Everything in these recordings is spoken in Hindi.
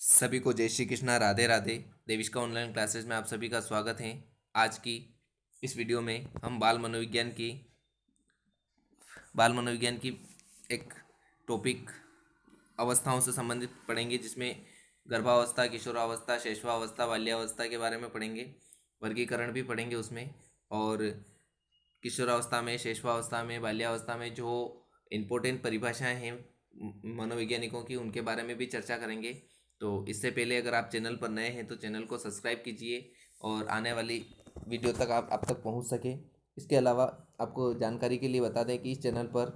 सभी को जय श्री कृष्णा, राधे राधे। देविष्का ऑनलाइन क्लासेस में आप सभी का स्वागत है। आज की इस वीडियो में हम बाल मनोविज्ञान की एक टॉपिक अवस्थाओं से संबंधित पढ़ेंगे, जिसमें गर्भावस्था, किशोरावस्था, शैशवावस्था, बाल्यावस्था के बारे में पढ़ेंगे। वर्गीकरण भी पढ़ेंगे उसमें। और किशोरावस्था में, शैशवावस्था में, बाल्यावस्था में जो इम्पोर्टेंट परिभाषाएं हैं मनोवैज्ञानिकों की, उनके बारे में भी चर्चा करेंगे। तो इससे पहले अगर आप चैनल पर नए हैं तो चैनल को सब्सक्राइब कीजिए और आने वाली वीडियो तक आप तक पहुंच सके। इसके अलावा आपको जानकारी के लिए बता दें कि इस चैनल पर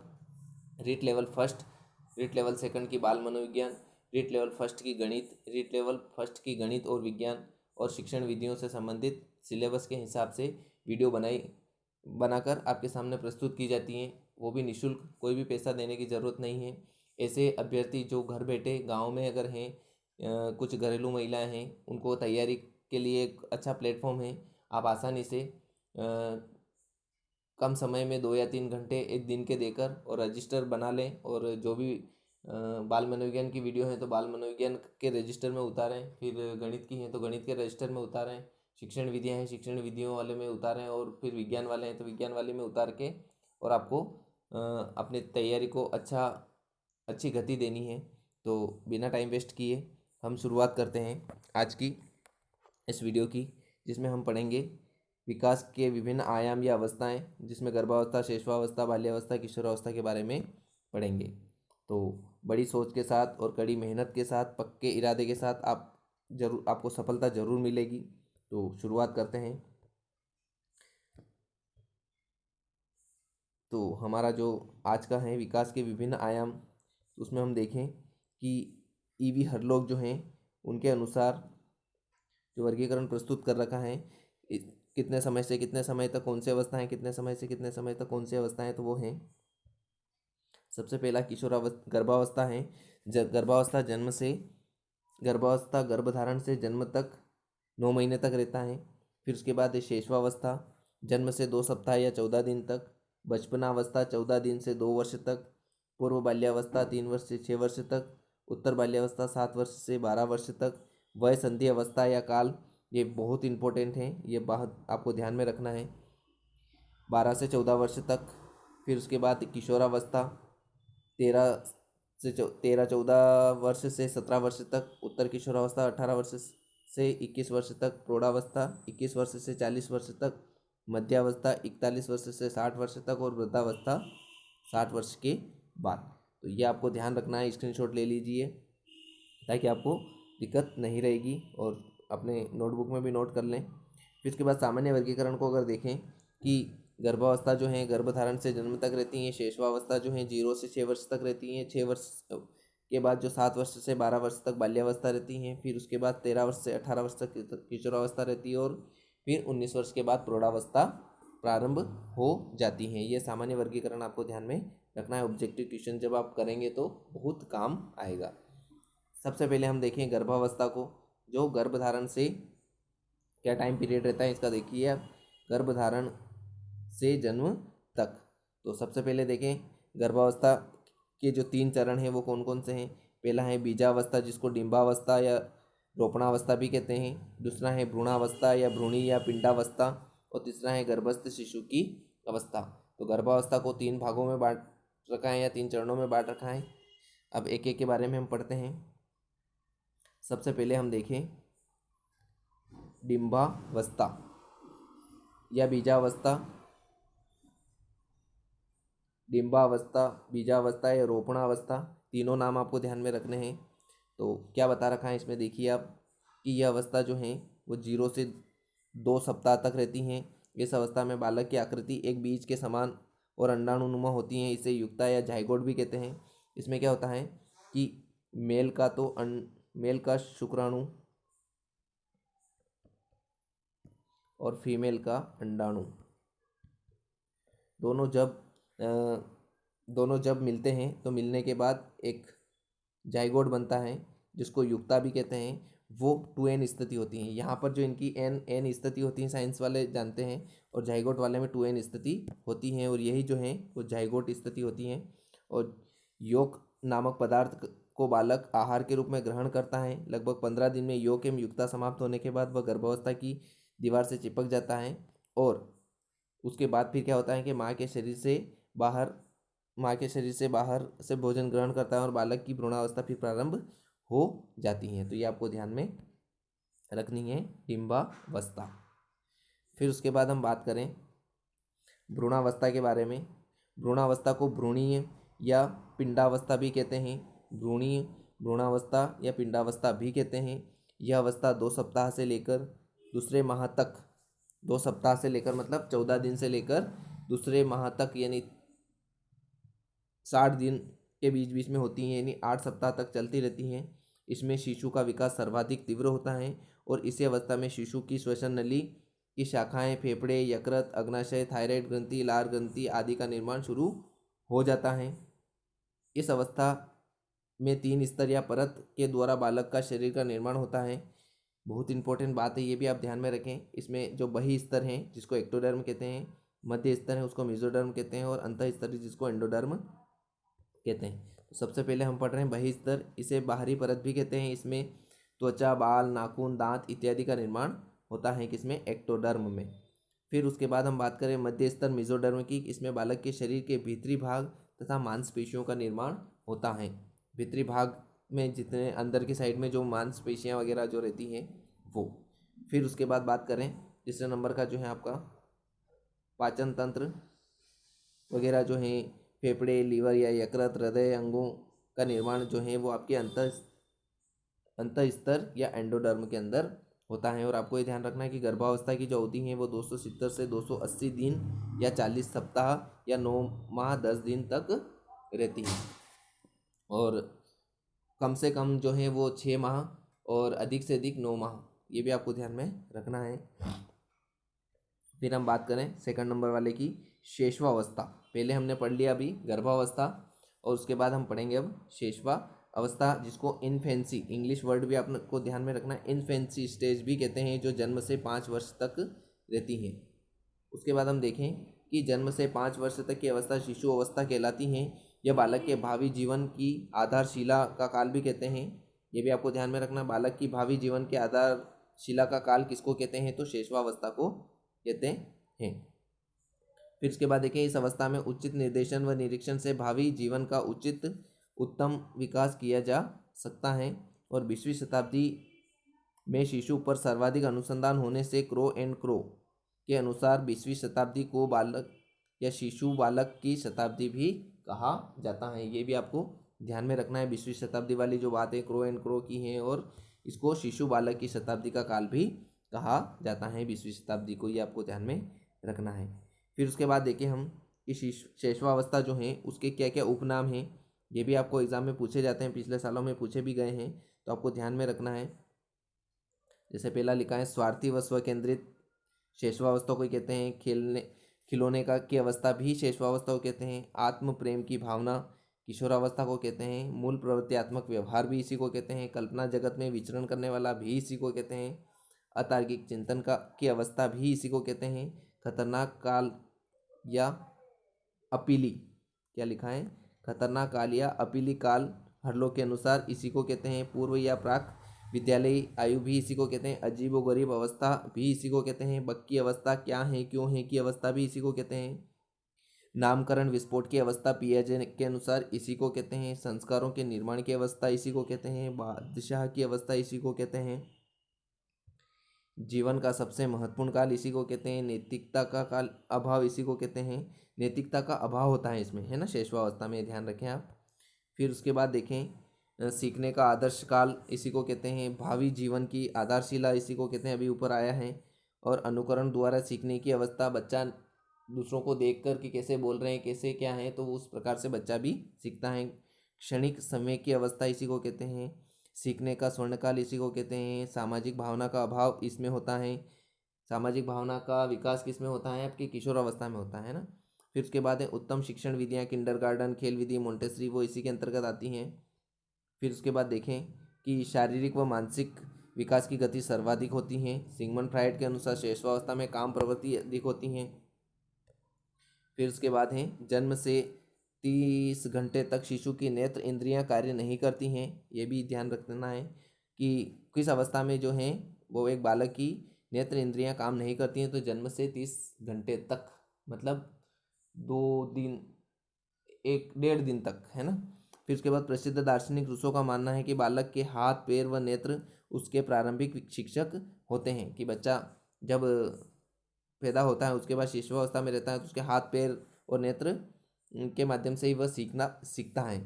REET level first, REET level second की बाल मनोविज्ञान, रीट लेवल फर्स्ट की गणित, रीट लेवल फर्स्ट की गणित और विज्ञान और शिक्षण विधियों से संबंधित सिलेबस के हिसाब से वीडियो बनाकर आपके सामने प्रस्तुत की जाती हैं। वो भी निःशुल्क, कोई भी पैसा देने की ज़रूरत नहीं है। ऐसे अभ्यर्थी जो घर बैठे गांव में अगर हैं, कुछ घरेलू महिलाएं हैं, उनको तैयारी के लिए एक अच्छा प्लेटफॉर्म है। आप आसानी से कम समय में 2 या 3 घंटे एक दिन के देकर और रजिस्टर बना लें, और जो भी बाल मनोविज्ञान की वीडियो है तो बाल मनोविज्ञान के रजिस्टर में उतारें, फिर गणित की हैं तो गणित के रजिस्टर में उतारें, शिक्षण विधियाँ हैं शिक्षण विधियों वाले में उतारें, और फिर विज्ञान वाले हैं तो विज्ञान वाले में उतार के, और आपको अपनी तैयारी को अच्छी गति देनी है। तो बिना टाइम वेस्ट किए हम शुरुआत करते हैं आज की इस वीडियो की, जिसमें हम पढ़ेंगे विकास के विभिन्न आयाम या अवस्थाएं, जिसमें गर्भावस्था, शैशवावस्था, बाल्यावस्था, किशोरावस्था के बारे में पढ़ेंगे। तो बड़ी सोच के साथ और कड़ी मेहनत के साथ, पक्के इरादे के साथ आपको सफलता जरूर मिलेगी। तो शुरुआत करते हैं। तो हमारा जो आज का है विकास के विभिन्न आयाम, तो उसमें हम देखें कि ईवी हरलोग जो हैं उनके अनुसार जो वर्गीकरण प्रस्तुत कर रखा है, कितने समय से कितने समय तक कौन सी अवस्थाएं, कितने समय से कितने समय तक कौन सी अवस्थाएं, तो वो हैं। सबसे पहला किशोरावस्था गर्भावस्था है। गर्भावस्था गर्भधारण से जन्म तक 9 महीने तक रहता है। फिर उसके बाद शैशवावस्था, जन्म से 2 सप्ताह या 14 दिन तक। बचपनावस्था 14 दिन से 2 वर्ष तक। पूर्व बाल्यावस्था 3 वर्ष से 6 वर्ष तक। उत्तर बाल्यावस्था 7 वर्ष से 12 वर्ष तक। वय संधि अवस्था या काल, ये बहुत इंपॉर्टेंट है, ये बहुत आपको ध्यान में रखना है, 12 से 14 वर्ष तक। फिर उसके बाद किशोरावस्था 13 14 वर्ष से 17 वर्ष तक। उत्तर किशोरावस्था 18 वर्ष से 21 वर्ष तक। प्रौढ़ावस्था 21 वर्ष से 40 वर्ष तक। मध्यावस्था 41 वर्ष से 60 वर्ष तक। और वृद्धावस्था 60 वर्ष के बाद। तो ये आपको ध्यान रखना है, स्क्रीनशॉट ले लीजिए ताकि आपको दिक्कत नहीं रहेगी, और अपने नोटबुक में भी नोट कर लें। फिर उसके बाद सामान्य वर्गीकरण को अगर देखें कि गर्भावस्था जो है गर्भधारण से जन्म तक रहती हैं। शैशवावस्था जो है 0 से 6 वर्ष तक रहती हैं। 6 वर्ष के बाद जो 7 वर्ष से 12 वर्ष तक बाल्यावस्था रहती हैं। फिर उसके बाद 13 वर्ष से 18 वर्ष तक किशोरावस्था रहती है, और फिर 19 वर्ष के बाद प्रौढ़ावस्था प्रारंभ हो जाती हैं। ये सामान्य वर्गीकरण आपको ध्यान में रखना है। ऑब्जेक्टिव क्वेश्चन जब आप करेंगे तो बहुत काम आएगा। सबसे पहले हम देखें गर्भावस्था को, जो गर्भधारण से क्या टाइम पीरियड रहता है इसका देखिए आप। गर्भधारण से जन्म तक, तो सबसे पहले देखें गर्भावस्था के जो 3 चरण हैं वो कौन कौन से हैं। पहला है बीजावस्था, जिसको डिंबावस्था या रोपणावस्था भी कहते हैं। दूसरा है भ्रूणावस्था या भ्रूणी या पिंडावस्था। और तीसरा है गर्भस्थ शिशु की अवस्था। तो गर्भावस्था को 3 भागों में बांट रखा है या 3 चरणों में बांट रखा है। अब एक एक के बारे में हम पढ़ते हैं। सबसे पहले हम देखें डिंबावस्था या बीजावस्था। डिंबावस्था, बीजावस्था या रोपणावस्था, तीनों नाम आपको ध्यान में रखने हैं। तो क्या बता रखा है इसमें देखिए आप कि यह अवस्था जो है वो 0 से 2 सप्ताह तक रहती हैं। इस अवस्था में बालक की आकृति एक बीज के समान और अंडाणुनुमा होती है। इसे युक्ता या जाइगोट भी कहते हैं। इसमें क्या होता है कि मेल का शुक्राणु और फीमेल का अंडाणु दोनों जब दोनों जब मिलते हैं तो मिलने के बाद एक जाइगोट बनता है, जिसको युक्ता भी कहते हैं। वो 2n स्थिति होती हैं। यहाँ पर जो इनकी n स्थिति होती हैं साइंस वाले जानते हैं, और जाइगोट वाले में 2n स्थिति होती हैं, और यही जो हैं वो जाइगोट स्थिति होती हैं। और योग नामक पदार्थ को बालक आहार के रूप में ग्रहण करता है। लगभग 15 दिन में यौन एवं युक्ता समाप्त होने के बाद वह गर्भावस्था की दीवार से चिपक जाता है और उसके बाद फिर क्या होता है कि माँ के शरीर से बाहर से भोजन ग्रहण करता है और बालक की भ्रूणावस्था फिर प्रारंभ हो जाती है। तो ये आपको ध्यान में रखनी है, डिंबावस्था। फिर उसके बाद हम बात करें भ्रूणावस्था के बारे में। भ्रूणावस्था को भ्रूणीय या पिंडावस्था भी कहते हैं। भ्रूणावस्था या पिंडावस्था भी कहते हैं। यह अवस्था 2 सप्ताह से लेकर दूसरे माह तक, 2 सप्ताह से लेकर मतलब 14 दिन से लेकर दूसरे माह तक यानी 60 दिन के बीच बीच में होती हैं, यानी 8 सप्ताह तक चलती रहती हैं। इसमें शिशु का विकास सर्वाधिक तीव्र होता है और इसी अवस्था में शिशु की श्वसन नली की शाखाएं, फेफड़े, यकृत, अग्नाशय, थायराइड ग्रंथि, लार ग्रंथि आदि का निर्माण शुरू हो जाता है। इस अवस्था में 3 स्तर या परत के द्वारा बालक का शरीर का निर्माण होता है। बहुत इंपॉर्टेंट बात है, ये भी आप ध्यान में रखें। इसमें जो बही स्तर हैं जिसको एक्टोडर्म कहते हैं, मध्य स्तर है उसको मेसोडर्म कहते हैं और अंत स्तर जिसको एंडोडर्म कहते हैं। तो सबसे पहले हम पढ़ रहे हैं बही स्तर। इसे बाहरी परत भी कहते हैं। इसमें त्वचा, बाल, नाखून, दांत इत्यादि का निर्माण होता है किसमें, एक्टोडर्म में। फिर उसके बाद हम बात करें मध्य स्तर मेसोडर्म की। इसमें बालक के शरीर के भीतरी भाग तथा मांसपेशियों का निर्माण होता है। भीतरी भाग में जितने अंदर की साइड में जो मांसपेशियां वगैरह जो रहती हैं वो। फिर उसके बाद बात करें तीसरे नंबर का जो है आपका पाचन तंत्र वगैरह जो है, फेफड़े, लीवर या यकृत, हृदय, अंगों का निर्माण जो है वो आपके अंत स्तर या एंडोडर्म के अंदर होता है। और आपको ये ध्यान रखना है कि गर्भावस्था की जो अवधि है वो 270 से 280 दिन या 40 सप्ताह या 9 माह 10 दिन तक रहती है और कम से कम जो है वो 6 माह और अधिक से अधिक 9 माह, ये भी आपको ध्यान में रखना है। फिर हम बात करें सेकंड नंबर वाले की, शेषवावस्था। पहले हमने पढ़ लिया अभी गर्भावस्था और उसके बाद हम पढ़ेंगे अब शेषवा अवस्था, जिसको इन्फेंसी, इंग्लिश वर्ड भी आपको ध्यान में रखना है, इन्फेंसी स्टेज भी कहते हैं, जो जन्म से 5 वर्ष तक रहती हैं। उसके बाद हम देखें कि जन्म से 5 वर्ष तक की अवस्था शिशु अवस्था कहलाती हैं। यह बालक के भावी जीवन की आधारशिला का काल भी कहते हैं। ये भी आपको ध्यान में रखना, बालक की भावी जीवन के आधारशिला का काल किसको कहते हैं, तो शेषवावस्था को कहते हैं। फिर इसके बाद देखिए इस अवस्था में उचित निर्देशन व निरीक्षण से भावी जीवन का उत्तम विकास किया जा सकता है। और 20वीं शताब्दी में शिशु पर सर्वाधिक अनुसंधान होने से क्रो एंड क्रो के अनुसार 20वीं शताब्दी को बालक या शिशु बालक की शताब्दी भी कहा जाता है। ये भी आपको ध्यान में रखना है। 20वीं शताब्दी वाली जो बातें क्रो एंड क्रो की हैं और इसको शिशु बालक की शताब्दी का काल भी कहा जाता है 20वीं शताब्दी को, ये आपको ध्यान में रखना है। फिर उसके बाद देखिए हम कि शेषवावस्था जो है उसके क्या क्या उपनाम हैं, ये भी आपको एग्जाम में पूछे जाते हैं, पिछले सालों में पूछे भी गए हैं, तो आपको ध्यान में रखना है। जैसे पहला लिखा है स्वार्थी व स्वकेंद्रित, शेषवावस्था को कहते हैं। खिलौने का की अवस्था भी शेषवावस्था को कहते हैं। आत्म प्रेम की भावना किशोरावस्था को कहते हैं। मूल प्रवृत्तियात्मक व्यवहार भी इसी को कहते हैं। कल्पना जगत में विचरण करने वाला भी इसी को कहते हैं। अतार्किक चिंतन की अवस्था भी इसी को कहते हैं। खतरनाक काल या अपीली, क्या लिखा है, खतरनाक काल या अपीली काल हरलों के अनुसार इसी को कहते हैं। पूर्व या प्राक विद्यालयी आयु भी इसी को कहते हैं। अजीबो गरीब अवस्था भी इसी को कहते हैं। बक्की अवस्था, क्या है क्यों है की अवस्था भी इसी को कहते हैं। नामकरण विस्फोट की अवस्था पियाजे के अनुसार इसी को कहते हैं। संस्कारों के निर्माण की अवस्था इसी को कहते हैं। बादशाह की अवस्था इसी को कहते हैं। जीवन का सबसे महत्वपूर्ण काल इसी को कहते हैं। नैतिकता का काल अभाव इसी को कहते हैं। नैतिकता का अभाव होता है इसमें, है ना, शेषवावस्था में, ध्यान रखें आप। फिर उसके बाद देखें सीखने का आदर्श काल इसी को कहते हैं। भावी जीवन की आधारशिला इसी को कहते हैं, अभी ऊपर आया है। और अनुकरण द्वारा सीखने की अवस्था, बच्चा दूसरों को देख कर कि कैसे बोल रहे हैं, कैसे क्या है, तो उस प्रकार से बच्चा भी सीखता है। क्षणिक समय की अवस्था इसी को कहते हैं। सीखने का स्वर्णकाल इसी को कहते हैं। सामाजिक भावना का अभाव इसमें होता है। सामाजिक भावना का विकास किस में होता है, आपकी किशोर अवस्था में होता है ना। फिर उसके बाद है उत्तम शिक्षण विधियाँ, किंडरगार्टन, खेल विधि, मोंटेसरी, वो इसी के अंतर्गत आती हैं। फिर उसके बाद देखें कि शारीरिक व मानसिक विकास की गति सर्वाधिक होती हैं। सिगमंड फ्राइड के अनुसार शेषवावस्था में काम प्रवृत्ति अधिक होती हैं। फिर उसके बाद है जन्म से 30 घंटे तक शिशु की नेत्र इंद्रियां कार्य नहीं करती हैं। ये भी ध्यान रखना है कि किस अवस्था में जो है वो एक बालक की नेत्र इंद्रियां काम नहीं करती हैं। तो जन्म से 30 घंटे तक, मतलब 2 दिन, 1 डेढ़ दिन तक, है ना। फिर उसके बाद प्रसिद्ध दार्शनिक रूसो का मानना है कि बालक के हाथ, पैर व नेत्र उसके प्रारंभिक शिक्षक होते हैं। कि बच्चा जब पैदा होता है उसके बाद शिशुअवस्था में रहता है तो उसके हाथ, पैर और नेत्र के माध्यम से ही वह सीखता है।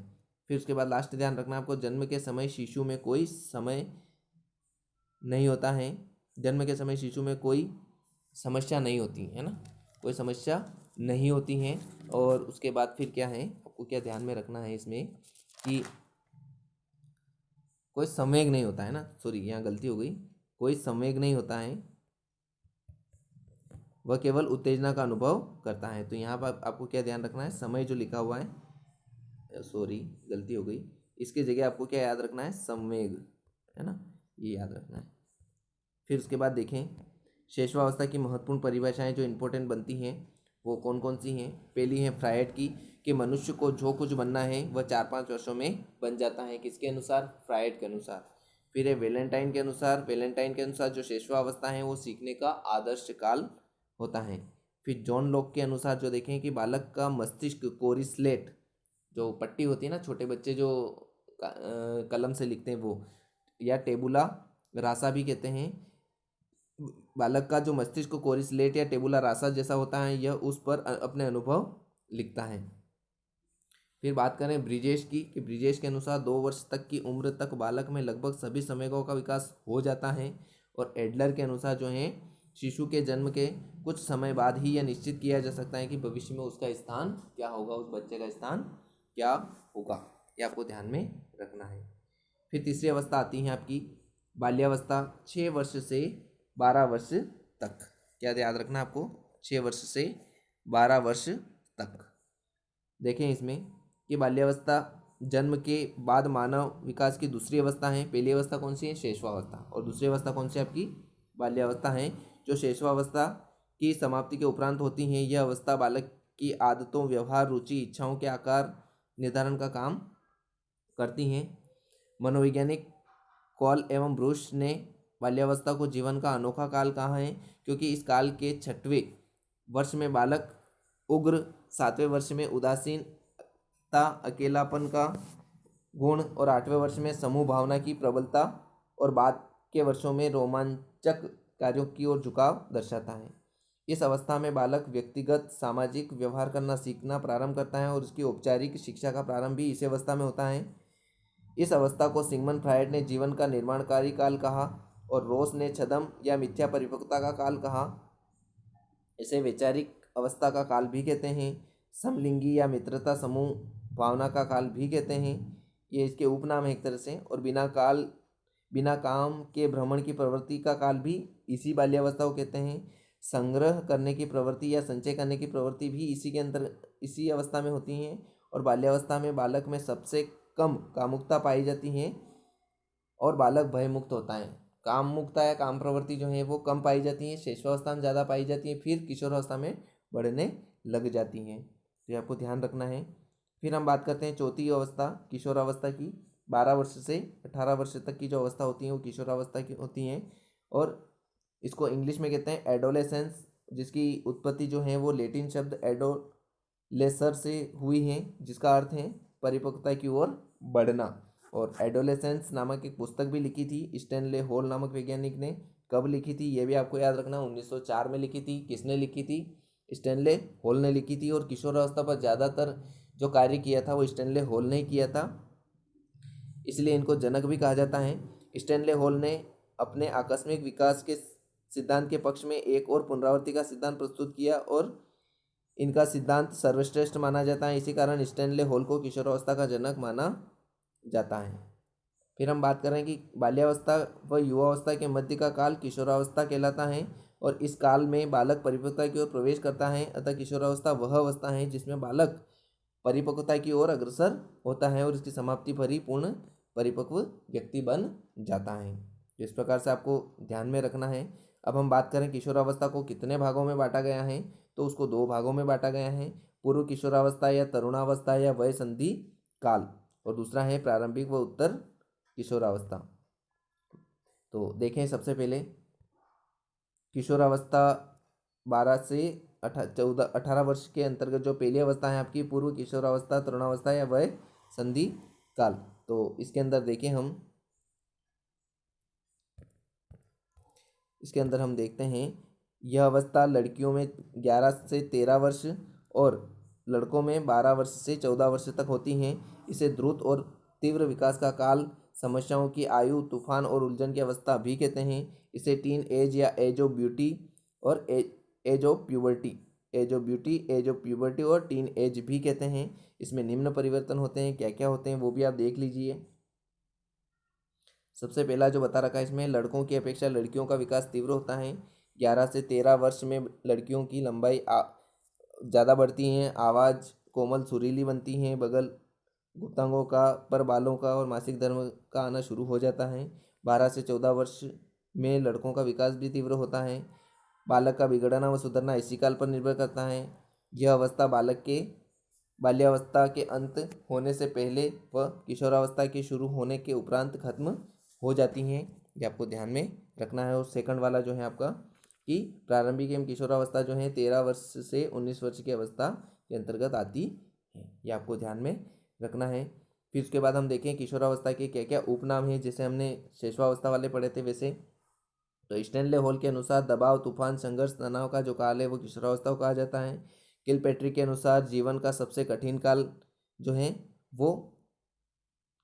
फिर उसके बाद लास्ट ध्यान रखना आपको, जन्म के समय शिशु में कोई समय नहीं होता है। जन्म के समय शिशु में कोई समस्या नहीं होती है ना, कोई समस्या नहीं होती है। और उसके बाद फिर क्या है, आपको क्या ध्यान में रखना है इसमें कि कोई संवेग नहीं होता है ना, सॉरी यहाँ गलती हो गई, कोई संवेग नहीं होता है, वह केवल उत्तेजना का अनुभव करता है। तो यहाँ पर आपको क्या ध्यान रखना है, समय जो लिखा हुआ है, सॉरी गलती हो गई, इसकी जगह आपको क्या याद रखना है, संवेग, है ना, ये याद रखना है। फिर उसके बाद देखें शेषवावस्था की महत्वपूर्ण परिभाषाएं जो इम्पोर्टेंट बनती हैं वो कौन कौन सी हैं। पहली है फ्रायड की, कि मनुष्य को जो कुछ बनना है वह 4-5 वर्षों में बन जाता है। किसके अनुसार, फ्रायड के अनुसार। फिर है वेलेंटाइन के अनुसार, वेलेंटाइन के अनुसार जो शेषवावस्था है वो सीखने का आदर्श काल होता है। फिर जॉन लॉक के अनुसार जो देखें कि बालक का मस्तिष्क कोरी स्लेट, जो पट्टी होती है ना, छोटे बच्चे जो कलम से लिखते हैं वो, या टेबुला रासा भी कहते हैं, बालक का जो मस्तिष्क कोरी स्लेट या टेबुला रासा जैसा होता है, यह उस पर अपने अनुभव लिखता है। फिर बात करें ब्रिजेश की, कि ब्रिजेश के अनुसार 2 वर्ष तक की उम्र तक बालक में लगभग सभी संवेगों का विकास हो जाता है। और एडलर के अनुसार जो है शिशु के जन्म के कुछ समय बाद ही यह निश्चित किया जा सकता है कि भविष्य में उसका स्थान क्या होगा, उस बच्चे का स्थान क्या होगा। ये आपको ध्यान में रखना है। फिर तीसरी अवस्था आती है आपकी बाल्यावस्था, 6 वर्ष से 12 वर्ष तक। क्या याद रखना आपको, 6 वर्ष से 12 वर्ष तक। देखें इसमें कि बाल्यावस्था जन्म के बाद मानव विकास की दूसरी अवस्था है। पहली अवस्था कौन सी है, शेषवावस्था, और दूसरी अवस्था कौन सी आपकी, बाल्यावस्था है। जो शेषवावस्था की समाप्ति के उपरांत होती हैं, यह अवस्था बालक की आदतों, व्यवहार, रुचि, इच्छाओं के आकार निर्धारण का काम करती हैं। मनोवैज्ञानिक कॉल एवं ब्रूस ने बाल्यावस्था को जीवन का अनोखा काल कहा है, क्योंकि इस काल के 6वें वर्ष में बालक उग्र, 7वें वर्ष में उदासीनता, अकेलापन का गुण, और 8वें वर्ष में समूह भावना की प्रबलता, और बाद के वर्षों में रोमांचक कार्यों की ओर झुकाव दर्शाता है। इस अवस्था में बालक व्यक्तिगत सामाजिक व्यवहार करना सीखना प्रारंभ करता है, और उसकी औपचारिक शिक्षा का प्रारंभ भी इसी अवस्था में होता है। इस अवस्था को सिगमंड फ्रायड ने जीवन का निर्माणकारी काल कहा, और रोस ने छद्म या मिथ्या परिपक्वता का काल कहा। इसे वैचारिक अवस्था का काल भी कहते हैं, समलिंगी या मित्रता समूह भावना का काल भी कहते हैं, ये इसके उपनाम है एक तरह से। और बिना काम के भ्रमण की प्रवृत्ति का काल भी इसी बाल्यावस्था को कहते हैं। संग्रह करने की प्रवृत्ति या संचय करने की प्रवृत्ति भी इसी अवस्था में होती हैं। और बाल्यावस्था में बालक में सबसे कम कामुकता पाई जाती है, और बालक भयमुक्त होता है। काम मुक्ता या काम प्रवृत्ति जो है वो कम पाई जाती है, शेषवावस्था में ज़्यादा पाई जाती है, फिर किशोरावस्था में बढ़ने लग जाती हैं। तो ये आपको ध्यान रखना है। फिर हम बात करते हैं चौथी अवस्था किशोरावस्था की। 12 वर्ष से 18 वर्ष तक की जो अवस्था होती है वो किशोरावस्था की होती हैं, और इसको इंग्लिश में कहते हैं एडोलेसेंस, जिसकी उत्पत्ति जो है वो लेटिन शब्द एडोलेसर से हुई है, जिसका अर्थ है परिपक्वता की ओर बढ़ना। और एडोलेसेंस नामक एक पुस्तक भी लिखी थी स्टैनले हॉल नामक वैज्ञानिक ने। कब लिखी थी ये भी आपको याद रखना, 1904 में लिखी थी। किसने लिखी थी, स्टैनले हॉल ने लिखी थी। और किशोरावस्था पर ज़्यादातर जो कार्य किया था वो स्टैनले हॉल ने किया था, इसलिए इनको जनक भी कहा जाता है। स्टैनले हॉल ने अपने आकस्मिक विकास के सिद्धांत के पक्ष में एक और पुनरावृत्ति का सिद्धांत प्रस्तुत किया, और इनका सिद्धांत सर्वश्रेष्ठ माना जाता है। इसी कारण स्टैनले हॉल को किशोरावस्था का जनक माना जाता है। फिर हम बात करें कि बाल्यावस्था व युवावस्था के मध्य का काल किशोरावस्था कहलाता है, और इस काल में बालक परिपक्वता की ओर प्रवेश करता है। अतः किशोरावस्था वह अवस्था है जिसमें बालक परिपक्वता की ओर अग्रसर होता है, और इसकी समाप्ति पर ही पूर्ण परिपक्व व्यक्ति बन जाता है। तो इस प्रकार से आपको ध्यान में रखना है। अब हम बात करें किशोरावस्था को कितने भागों में बांटा गया है, तो उसको 2 भागों में बांटा गया है। पूर्व किशोरावस्था या तरुणावस्था या वय संधि काल, और दूसरा है प्रारंभिक व उत्तर किशोरावस्था। तो देखें सबसे पहले किशोरावस्था 12 से 18 वर्ष के अंतर्गत जो पहली अवस्था है आपकी पूर्व किशोरावस्था, तरुणावस्था या वय संधि काल। तो इसके अंदर देखें हम, इसके अंदर हम देखते हैं यह अवस्था लड़कियों में 11 से 13 वर्ष और लड़कों में 12 वर्ष से 14 वर्ष तक होती हैं। इसे द्रुत और तीव्र विकास का काल, समस्याओं की आयु, तूफान और उलझन की अवस्था भी कहते हैं। इसे टीन एज या एज ऑफ ब्यूटी और age of puberty, age of puberty और टीन एज भी कहते हैं। इसमें निम्न परिवर्तन होते हैं, क्या क्या होते हैं वो भी आप देख लीजिए। सबसे पहला जो बता रखा है इसमें, लड़कों की अपेक्षा लड़कियों का विकास तीव्र होता है। 11 से 13 वर्ष में लड़कियों की लंबाई ज़्यादा बढ़ती हैं, आवाज़ कोमल सुरीली बनती हैं, बगल गुप्तांगों का पर बालों का और मासिक धर्म का आना शुरू हो जाता है। 12 से 14 वर्ष में लड़कों का विकास भी तीव्र होता है। बालक का बिगड़ना व सुधरना इसी काल पर निर्भर करता है। यह अवस्था बालक के बाल्यावस्था के अंत होने से पहले व किशोरावस्था के शुरू होने के उपरांत खत्म हो जाती हैं, ये आपको ध्यान में रखना है। और सेकंड वाला जो है आपका कि प्रारंभिक एवं किशोरावस्था जो है 13 वर्ष से 19 वर्ष की अवस्था के अंतर्गत आती है, ये आपको ध्यान में रखना है। फिर उसके बाद हम देखें किशोरावस्था के क्या क्या उपनाम हैं, जैसे हमने शैशवावस्था वाले पढ़े थे वैसे। तो स्टैनले हॉल के अनुसार दबाव, तूफान, संघर्ष, तनाव का जो काल है वो किशोरावस्था को कहा जाता है। किलपैट्रिक के अनुसार जीवन का सबसे कठिन काल जो है वो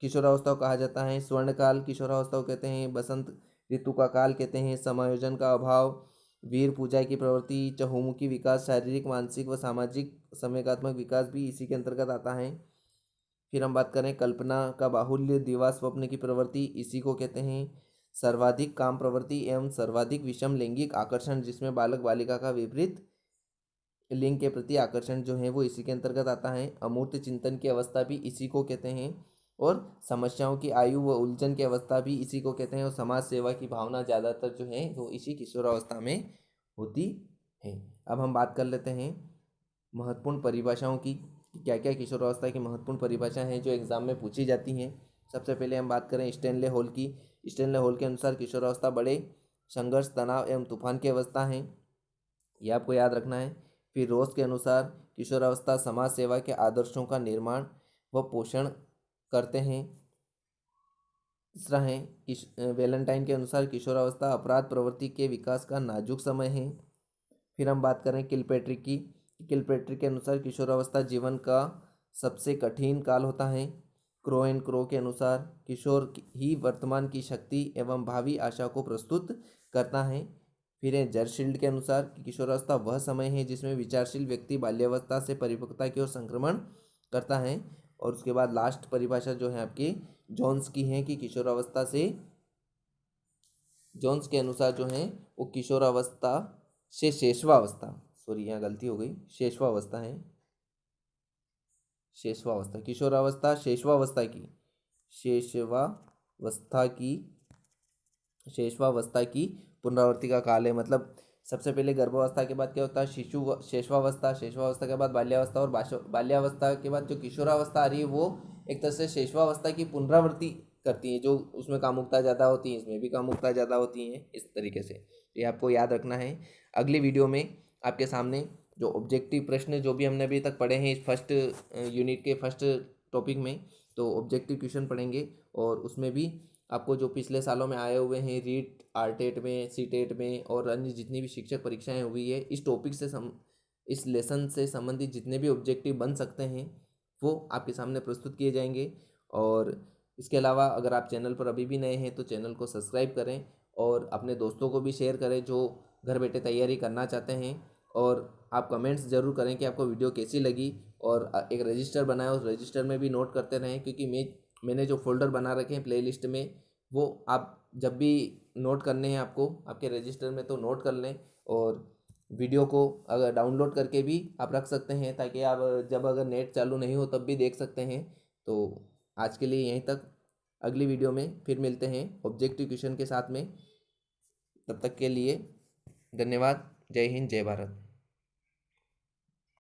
किशोरावस्था को कहा जाता है। स्वर्णकाल किशोरावस्था को कहते हैं। बसंत ऋतु का काल कहते हैं। समायोजन का अभाव, वीर पूजा की प्रवृत्ति, चहुमुखी विकास, शारीरिक, मानसिक व सामाजिक संवेगात्मक विकास भी इसी के अंतर्गत आता है। फिर हम बात करें कल्पना का बाहुल्य, दिवा स्वप्न की प्रवृत्ति, इसी को कहते हैं। सर्वाधिक काम प्रवृत्ति एवं सर्वाधिक विषम लैंगिक आकर्षण, जिसमें बालक बालिका का विपरीत लिंग के प्रति आकर्षण जो है वो इसी के अंतर्गत आता है। अमूर्त चिंतन की अवस्था भी इसी को कहते हैं। और समस्याओं की आयु व उलझन की अवस्था भी इसी को कहते हैं। और समाज सेवा की भावना ज़्यादातर जो है वो इसी किशोरावस्था में होती है। अब हम बात कर लेते हैं महत्वपूर्ण परिभाषाओं की, क्या क्या किशोरावस्था की महत्वपूर्ण परिभाषाएं हैं जो एग्जाम में पूछी जाती हैं। सबसे पहले हम बात करें स्टैनले हॉल की। स्टैनले हॉल के अनुसार किशोरावस्था बड़े संघर्ष, तनाव एवं तूफान की अवस्था है, ये आपको याद रखना है। फिर रोज के अनुसार किशोरावस्था समाज सेवा के आदर्शों का निर्माण व पोषण करते हैं। तीसरा है वैलेंटाइन के अनुसार किशोरावस्था अपराध प्रवृत्ति के विकास का नाजुक समय है। फिर हम बात करें किलपैट्रिक की। किलपैट्रिक के अनुसार किशोरावस्था जीवन का सबसे कठिन काल होता है। क्रो एंड क्रो के अनुसार किशोर ही वर्तमान की शक्ति एवं भावी आशा को प्रस्तुत करता है। फिर है जर्शील्ड के अनुसार कि किशोरावस्था वह समय है जिसमें विचारशील व्यक्ति बाल्यावस्था से परिपक्वता की ओर संक्रमण करता है। और उसके बाद लास्ट परिभाषा जो है आपकी जोन्स की है कि किशोरावस्था से, जोन्स के अनुसार जो है वो किशोरावस्था से शेषवावस्था, सॉरी यहाँ गलती हो गई, शेषवावस्था है, शेषवावस्था, किशोरावस्था शेषवावस्था की, शेषवावस्था की पुनरावृत्ति का काल है। मतलब सबसे पहले गर्भावस्था के बाद क्या होता है शिशु शेषवावस्था, शेषवावस्था के बाद बाल्यावस्था, और बाल्यावस्था के बाद जो किशोरावस्था आ रही है वो एक तरह से शेषवावस्था की पुनरावृत्ति करती है। जो उसमें कामुकता ज़्यादा होती है, इसमें भी कामुकता ज़्यादा होती है, इस तरीके से ये आपको याद रखना है। अगली वीडियो में आपके सामने जो ऑब्जेक्टिव प्रश्न जो भी हमने अभी तक पढ़े हैं इस फर्स्ट यूनिट के फर्स्ट टॉपिक में, तो ऑब्जेक्टिव क्वेश्चन पढ़ेंगे। और उसमें भी आपको जो पिछले सालों में आए हुए हैं रीट, आरटेट में, सीटेट में और अन्य जितनी भी शिक्षक परीक्षाएं हुई है, इस टॉपिक से इस लेसन से संबंधित जितने भी ऑब्जेक्टिव बन सकते हैं वो आपके सामने प्रस्तुत किए जाएंगे। और इसके अलावा अगर आप चैनल पर अभी भी नए हैं तो चैनल को सब्सक्राइब करें और अपने दोस्तों को भी शेयर करें जो घर बैठे तैयारी करना चाहते हैं। और आप कमेंट्स ज़रूर करें कि आपको वीडियो कैसी लगी, और एक रजिस्टर बनाएं, उस रजिस्टर में भी नोट करते रहें, क्योंकि मैंने जो फोल्डर बना रखे हैं प्लेलिस्ट में वो आप जब भी नोट करने हैं आपको आपके रजिस्टर में तो नोट कर लें। और वीडियो को अगर डाउनलोड करके भी आप रख सकते हैं ताकि आप जब अगर नेट चालू नहीं हो तब भी देख सकते हैं। तो आज के लिए यहीं तक, अगली वीडियो में फिर मिलते हैं ऑब्जेक्टिव क्वेश्चन के साथ में। तब तक के लिए धन्यवाद। जय हिंद, जय भारत।